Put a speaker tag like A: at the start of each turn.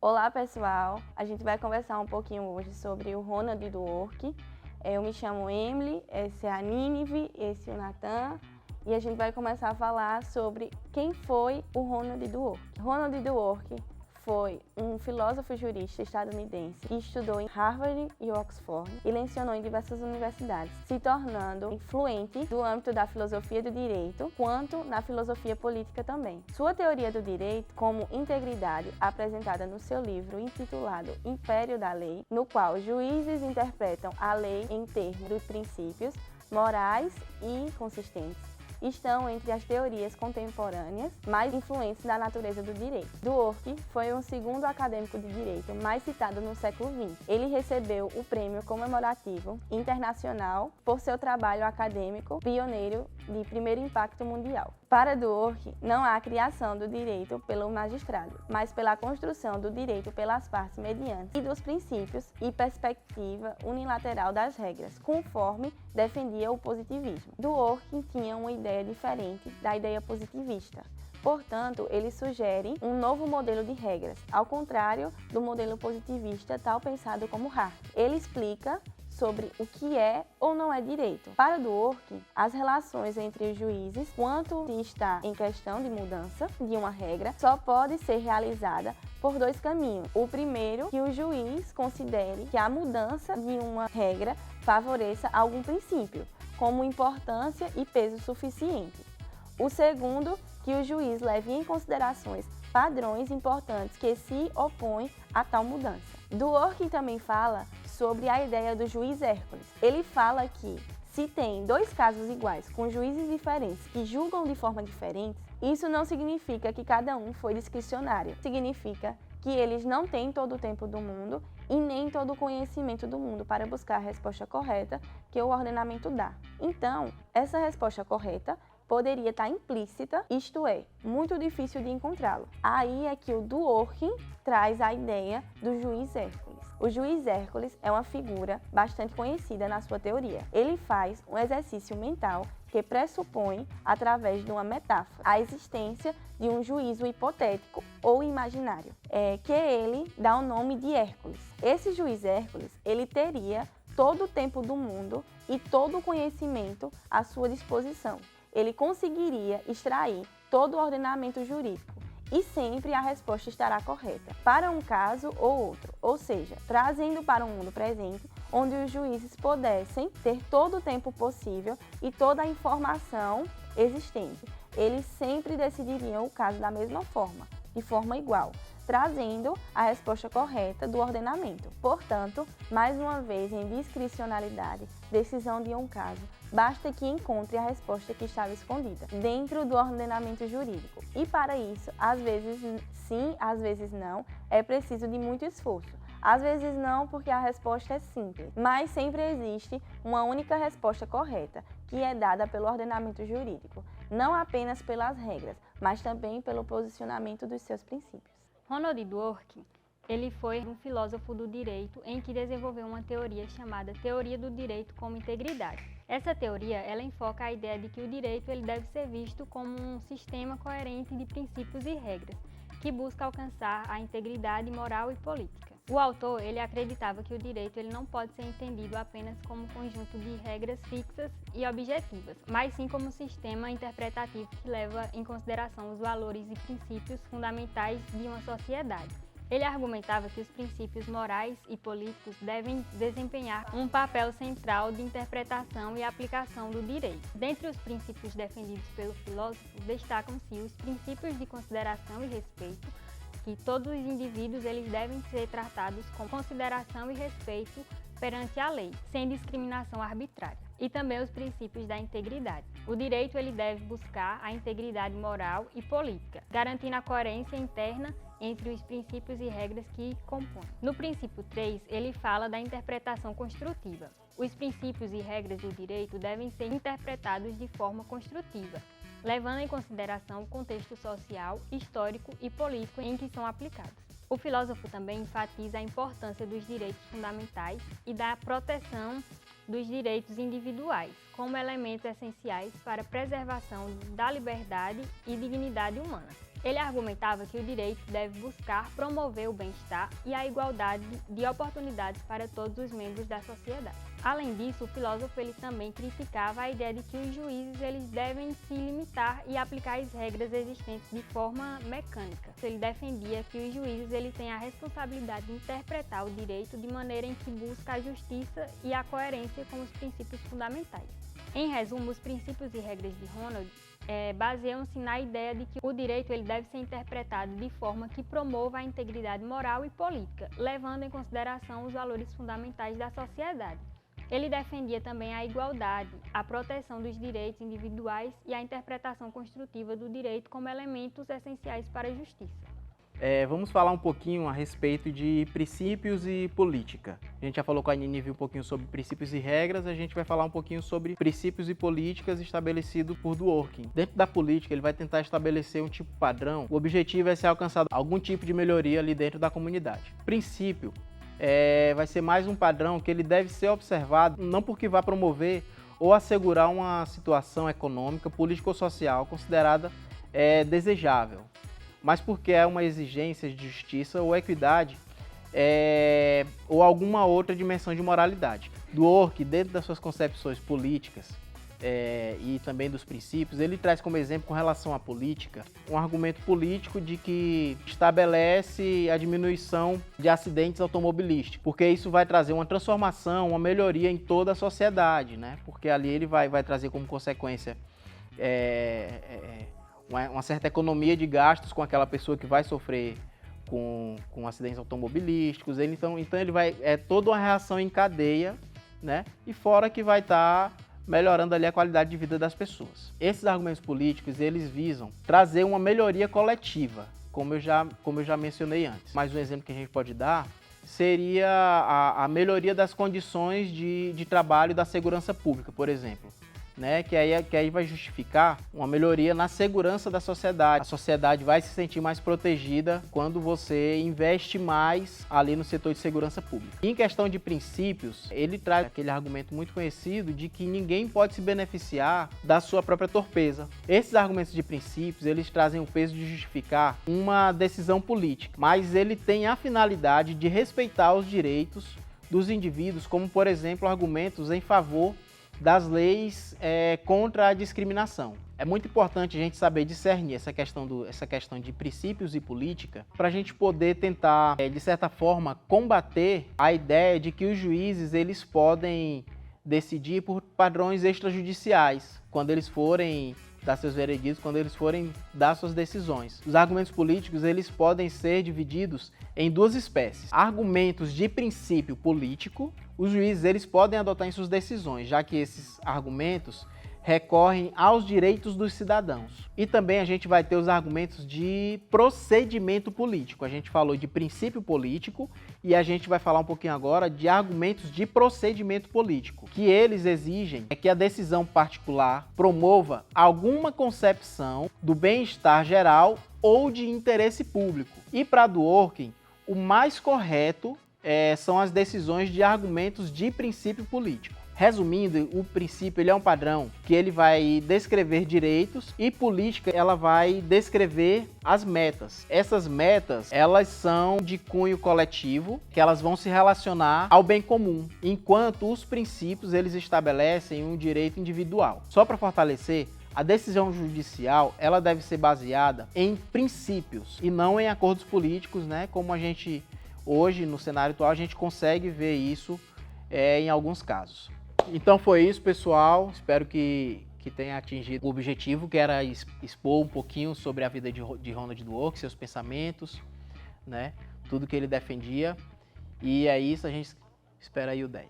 A: Olá pessoal, a gente vai conversar um pouquinho hoje sobre o Ronald Dworkin. Eu me chamo Emily, esse é a Nínive, esse é o Nathan, e a gente vai começar a falar sobre quem foi o Ronald Dworkin. Ronald Dworkin foi um filósofo jurista estadunidense que estudou em Harvard e Oxford e lecionou em diversas universidades, se tornando influente no âmbito da filosofia do direito, quanto na filosofia política também. Sua teoria do direito, como integridade, apresentada no seu livro intitulado Império da Lei, no qual juízes interpretam a lei em termos de princípios morais e consistentes, estão entre as teorias contemporâneas mais influentes da natureza do direito. Dworkin foi o segundo acadêmico de direito mais citado no século XX. Ele recebeu o Prêmio Comemorativo Internacional por seu trabalho acadêmico pioneiro de primeiro impacto mundial. Para Dworkin, não há criação do direito pelo magistrado, mas pela construção do direito pelas partes mediante e dos princípios e perspectiva unilateral das regras, conforme defendia o positivismo. Dworkin tinha uma ideia diferente da ideia positivista. Portanto, ele sugere um novo modelo de regras, ao contrário do modelo positivista tal pensado como Hart. Ele explica sobre o que é ou não é direito. Para Dworkin, as relações entre os juízes, quanto se está em questão de mudança de uma regra, só pode ser realizada por dois caminhos. O primeiro, que o juiz considere que a mudança de uma regra favoreça algum princípio, como importância e peso suficiente. O segundo, que o juiz leve em considerações padrões importantes que se opõem a tal mudança. Dworkin também fala sobre a ideia do juiz Hércules. Ele fala que, se tem dois casos iguais com juízes diferentes que julgam de forma diferente, isso não significa que cada um foi discricionário. Significa que eles não têm todo o tempo do mundo e nem todo o conhecimento do mundo para buscar a resposta correta que o ordenamento dá. Então, essa resposta correta poderia estar implícita, isto é, muito difícil de encontrá-lo. Aí é que o Dworkin traz a ideia do juiz Hércules. O juiz Hércules é uma figura bastante conhecida na sua teoria. Ele faz um exercício mental que pressupõe, através de uma metáfora, a existência de um juízo hipotético ou imaginário, que ele dá o nome de Hércules. Esse juiz Hércules, ele teria todo o tempo do mundo e todo o conhecimento à sua disposição. Ele conseguiria extrair todo o ordenamento jurídico e sempre a resposta estará correta para um caso ou outro, ou seja, trazendo para o mundo presente onde os juízes pudessem ter todo o tempo possível e toda a informação existente. Eles sempre decidiriam o caso da mesma forma, de forma igual, trazendo a resposta correta do ordenamento. Portanto, mais uma vez em discricionalidade, decisão de um caso, basta que encontre a resposta que estava escondida dentro do ordenamento jurídico. E para isso, às vezes sim, às vezes não, é preciso de muito esforço. Às vezes não, porque a resposta é simples, mas sempre existe uma única resposta correta, que é dada pelo ordenamento jurídico, não apenas pelas regras, mas também pelo posicionamento dos seus princípios.
B: Ronald Dworkin, ele foi um filósofo do direito em que desenvolveu uma teoria chamada Teoria do Direito como Integridade. Essa teoria, ela enfoca a ideia de que o direito ele deve ser visto como um sistema coerente de princípios e regras, que busca alcançar a integridade moral e política. O autor, ele acreditava que o direito ele não pode ser entendido apenas como um conjunto de regras fixas e objetivas, mas sim como um sistema interpretativo que leva em consideração os valores e princípios fundamentais de uma sociedade. Ele argumentava que os princípios morais e políticos devem desempenhar um papel central de interpretação e aplicação do direito. Dentre os princípios defendidos pelo filósofo, destacam-se os princípios de consideração e respeito, que todos os indivíduos eles devem ser tratados com consideração e respeito perante a lei, sem discriminação arbitrária. E também os princípios da integridade. O direito ele deve buscar a integridade moral e política, garantindo a coerência interna entre os princípios e regras que compõem. No princípio 3, ele fala da interpretação construtiva. Os princípios e regras do direito devem ser interpretados de forma construtiva, levando em consideração o contexto social, histórico e político em que são aplicados. O filósofo também enfatiza a importância dos direitos fundamentais e da proteção dos direitos individuais, como elementos essenciais para a preservação da liberdade e dignidade humana. Ele argumentava que o direito deve buscar promover o bem-estar e a igualdade de oportunidades para todos os membros da sociedade. Além disso, o filósofo ele também criticava a ideia de que os juízes eles devem se limitar e aplicar as regras existentes de forma mecânica. Ele defendia que os juízes ele têm a responsabilidade de interpretar o direito de maneira em que busca a justiça e a coerência com os princípios fundamentais. Em resumo, os princípios e regras de Ronald baseiam-se na ideia de que o direito ele deve ser interpretado de forma que promova a integridade moral e política, levando em consideração os valores fundamentais da sociedade. Ele defendia também a igualdade, a proteção dos direitos individuais e a interpretação construtiva do direito como elementos essenciais para a justiça.
C: Vamos falar um pouquinho a respeito de princípios e política. A gente já falou com a Nínive um pouquinho sobre princípios e regras, a gente vai falar um pouquinho sobre princípios e políticas estabelecidos por Dworkin. Dentro da política, ele vai tentar estabelecer um tipo padrão. O objetivo é ser alcançado algum tipo de melhoria ali dentro da comunidade. Princípio vai ser mais um padrão que ele deve ser observado, não porque vai promover ou assegurar uma situação econômica, política ou social considerada desejável, mas porque é uma exigência de justiça ou equidade ou alguma outra dimensão de moralidade. Dworkin, dentro das suas concepções políticas e também dos princípios, ele traz como exemplo com relação à política um argumento político de que estabelece a diminuição de acidentes automobilísticos, porque isso vai trazer uma transformação, uma melhoria em toda a sociedade, né? Porque ali ele vai trazer como consequência uma certa economia de gastos com aquela pessoa que vai sofrer com acidentes automobilísticos. Então ele vai toda uma reação em cadeia, né? E fora que vai estar melhorando ali a qualidade de vida das pessoas. Esses argumentos políticos, eles visam trazer uma melhoria coletiva, como eu já mencionei antes. Mais um exemplo que a gente pode dar seria a melhoria das condições de trabalho da segurança pública, por exemplo. Né, que aí vai justificar uma melhoria na segurança da sociedade. A sociedade vai se sentir mais protegida quando você investe mais ali no setor de segurança pública. E em questão de princípios, ele traz aquele argumento muito conhecido de que ninguém pode se beneficiar da sua própria torpeza. Esses argumentos de princípios, eles trazem o peso de justificar uma decisão política, mas ele tem a finalidade de respeitar os direitos dos indivíduos, como, por exemplo, argumentos em favor das leis contra a discriminação. É muito importante a gente saber discernir essa questão de princípios e política para a gente poder tentar, de certa forma, combater a ideia de que os juízes eles podem decidir por padrões extrajudiciais, quando eles forem dar seus vereditos, quando eles forem dar suas decisões. Os argumentos políticos eles podem ser divididos em duas espécies. Argumentos de princípio político, os juízes eles podem adotar em suas decisões, já que esses argumentos recorrem aos direitos dos cidadãos. E também a gente vai ter os argumentos de procedimento político. A gente falou de princípio político e a gente vai falar um pouquinho agora de argumentos de procedimento político, que eles exigem que a decisão particular promova alguma concepção do bem-estar geral ou de interesse público. E para Dworkin, o mais correto são as decisões de argumentos de princípio político. Resumindo, o princípio ele é um padrão que ele vai descrever direitos e política ela vai descrever as metas. Essas metas, elas são de cunho coletivo, que elas vão se relacionar ao bem comum, enquanto os princípios eles estabelecem um direito individual. Só para fortalecer, a decisão judicial ela deve ser baseada em princípios e não em acordos políticos, né? Como a gente hoje no cenário atual a gente consegue ver isso em alguns casos. Então foi isso, pessoal. Espero que tenha atingido o objetivo, que era expor um pouquinho sobre a vida de Ronald Dworkin, seus pensamentos, né? Tudo que ele defendia. E é isso, a gente espera aí o 10.